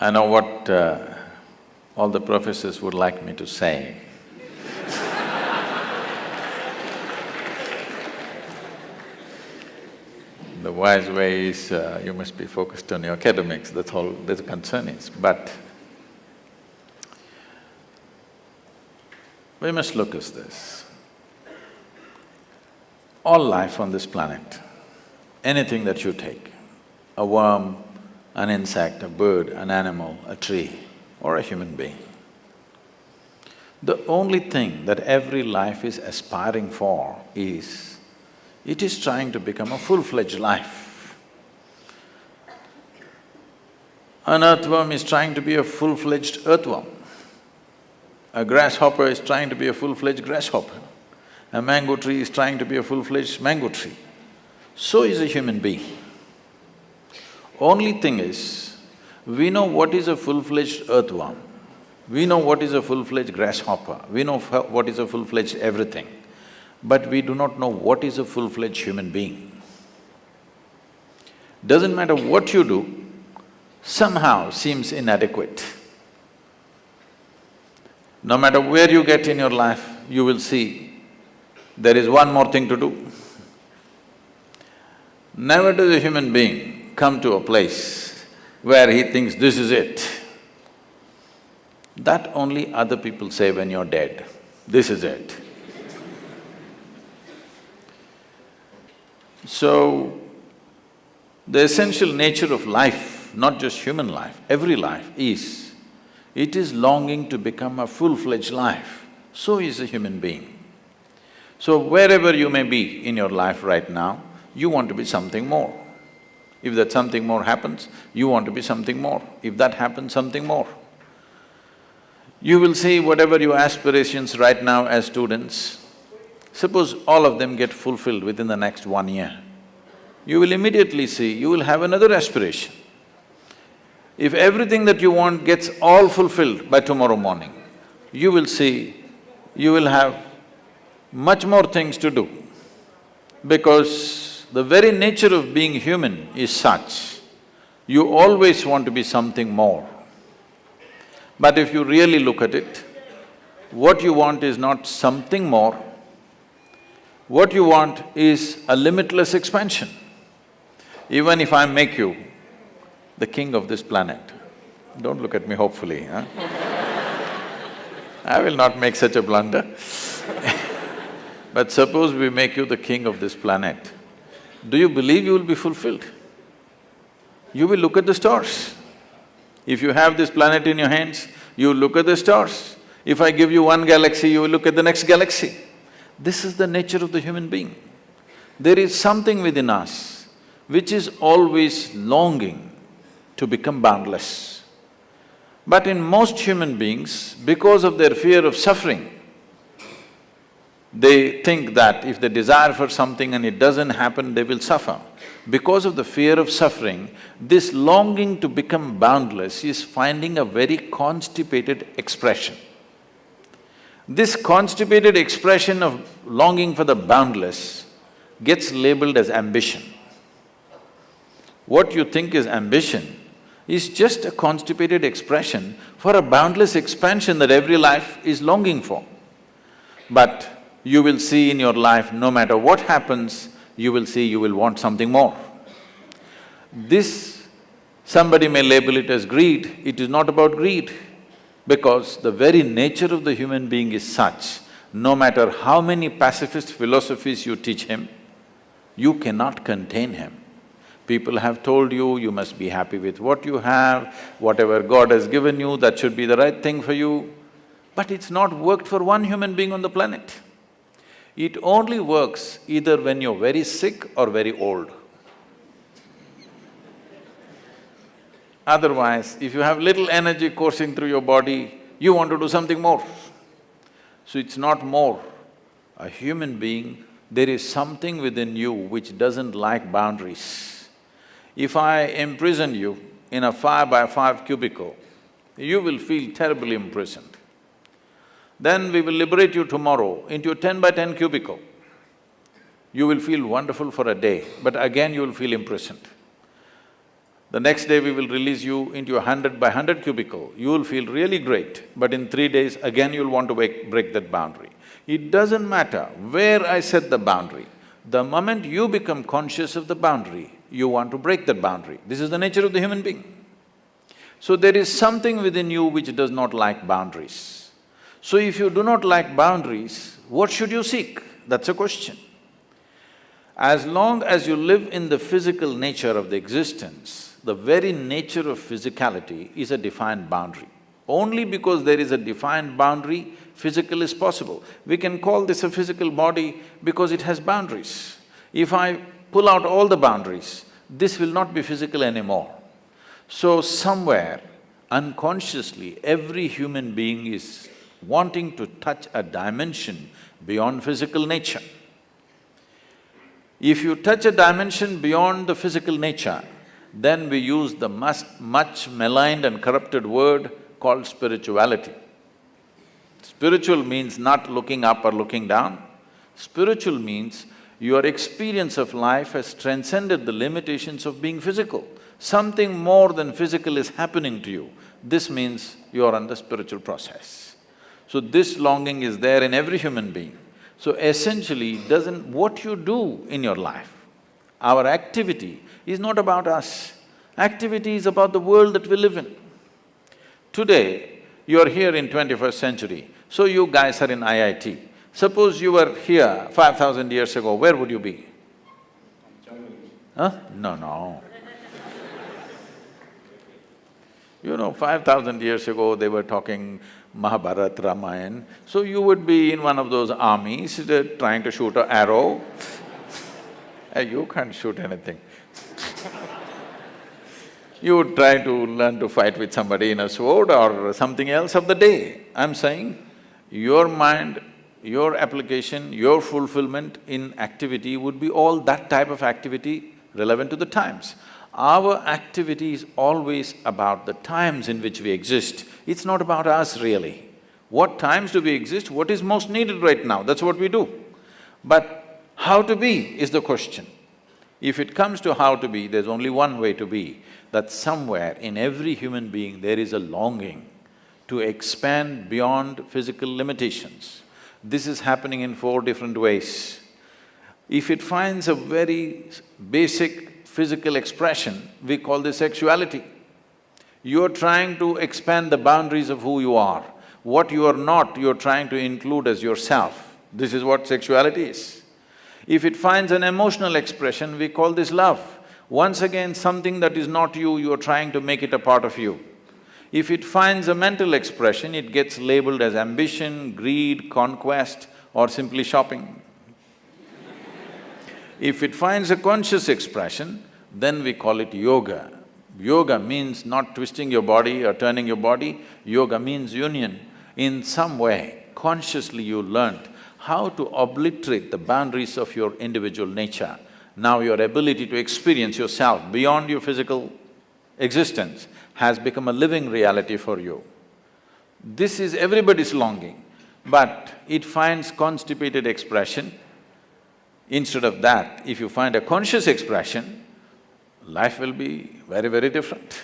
I know what all the professors would like me to say. The wise way is you must be focused on your academics, that's all the concern is. But we must look at this. All life on this planet, anything that you take, a worm, an insect, a bird, an animal, a tree, or a human being, the only thing that every life is aspiring for is, it is trying to become a full-fledged life. An earthworm is trying to be a full-fledged earthworm. A grasshopper is trying to be a full-fledged grasshopper. A mango tree is trying to be a full-fledged mango tree. So is a human being. Only thing is, we know what is a full-fledged earthworm, we know what is a full-fledged grasshopper, we know what is a full-fledged everything, but we do not know what is a full-fledged human being. Doesn't matter what you do, somehow seems inadequate. No matter where you get in your life, you will see there is one more thing to do. Never does a human being come to a place where he thinks this is it. That only other people say when you're dead, this is it. So, the essential nature of life, not just human life, every life is, it is longing to become a full-fledged life. So is a human being. So wherever you may be in your life right now, you want to be something more. If that something more happens, you want to be something more. If that happens, something more. You will see whatever your aspirations right now as students, suppose all of them get fulfilled within the next 1 year, you will immediately see you will have another aspiration. If everything that you want gets all fulfilled by tomorrow morning, you will see you will have much more things to do, because the very nature of being human is such, you always want to be something more. But if you really look at it, what you want is not something more, what you want is a limitless expansion. Even if I make you the king of this planet, don't look at me hopefully, huh? I will not make such a blunder. But suppose we make you the king of this planet, do you believe you will be fulfilled? You will look at the stars. If you have this planet in your hands, you will look at the stars. If I give you one galaxy, you will look at the next galaxy. This is the nature of the human being. There is something within us which is always longing to become boundless. But in most human beings, because of their fear of suffering, they think that if they desire for something and it doesn't happen, they will suffer. Because of the fear of suffering, this longing to become boundless is finding a very constipated expression. This constipated expression of longing for the boundless gets labeled as ambition. What you think is ambition is just a constipated expression for a boundless expansion that every life is longing for. But you will see in your life, no matter what happens, you will see you will want something more. This, somebody may label it as greed, it is not about greed, because the very nature of the human being is such, no matter how many pacifist philosophies you teach him, you cannot contain him. People have told you, you must be happy with what you have, whatever God has given you, that should be the right thing for you. But it's not worked for one human being on the planet. It only works either when you're very sick or very old. Otherwise, if you have little energy coursing through your body, you want to do something more. So it's not more. A human being, there is something within you which doesn't like boundaries. If I imprison you in a 5x5 cubicle, you will feel terribly imprisoned. Then we will liberate you tomorrow into a 10x10 cubicle. You will feel wonderful for a day, but again you will feel imprisoned. The next day we will release you into a 100 by 100 cubicle, you will feel really great, but in 3 days again you'll want to break that boundary. It doesn't matter where I set the boundary, the moment you become conscious of the boundary, you want to break that boundary. This is the nature of the human being. So there is something within you which does not like boundaries. So if you do not like boundaries, what should you seek? That's a question. As long as you live in the physical nature of the existence, the very nature of physicality is a defined boundary. Only because there is a defined boundary, physical is possible. We can call this a physical body because it has boundaries. If I pull out all the boundaries, this will not be physical anymore. So somewhere, unconsciously, every human being is wanting to touch a dimension beyond physical nature. If you touch a dimension beyond the physical nature, then we use the much maligned and corrupted word called spirituality. Spiritual means not looking up or looking down. Spiritual means your experience of life has transcended the limitations of being physical. Something more than physical is happening to you. This means you are on the spiritual process. So this longing is there in every human being. So essentially, what you do in your life, our activity is not about us. Activity is about the world that we live in. Today, you're here in 21st century, so you guys are in IIT. Suppose you were here 5,000 years ago, where would you be? Huh? No. You know, 5,000 years ago, they were talking Mahabharata, Ramayana, so you would be in one of those armies trying to shoot an arrow. You can't shoot anything. You would try to learn to fight with somebody in a sword or something else of the day. I'm saying, your mind, your application, your fulfillment in activity would be all that type of activity relevant to the times. Our activity is always about the times in which we exist. It's not about us really. What times do we exist? What is most needed right now? That's what we do. But how to be is the question. If it comes to how to be, there's only one way to be, that somewhere in every human being there is a longing to expand beyond physical limitations. This is happening in 4 different ways. If it finds a very basic physical expression, we call this sexuality. You're trying to expand the boundaries of who you are. What you are not, you're trying to include as yourself. This is what sexuality is. If it finds an emotional expression, we call this love. Once again, something that is not you, you're trying to make it a part of you. If it finds a mental expression, it gets labeled as ambition, greed, conquest, or simply shopping. If it finds a conscious expression, then we call it yoga. Yoga means not twisting your body or turning your body, yoga means union. In some way, consciously you learnt how to obliterate the boundaries of your individual nature. Now your ability to experience yourself beyond your physical existence has become a living reality for you. This is everybody's longing, but it finds constipated expression. Instead of that, if you find a conscious expression, life will be very, very different.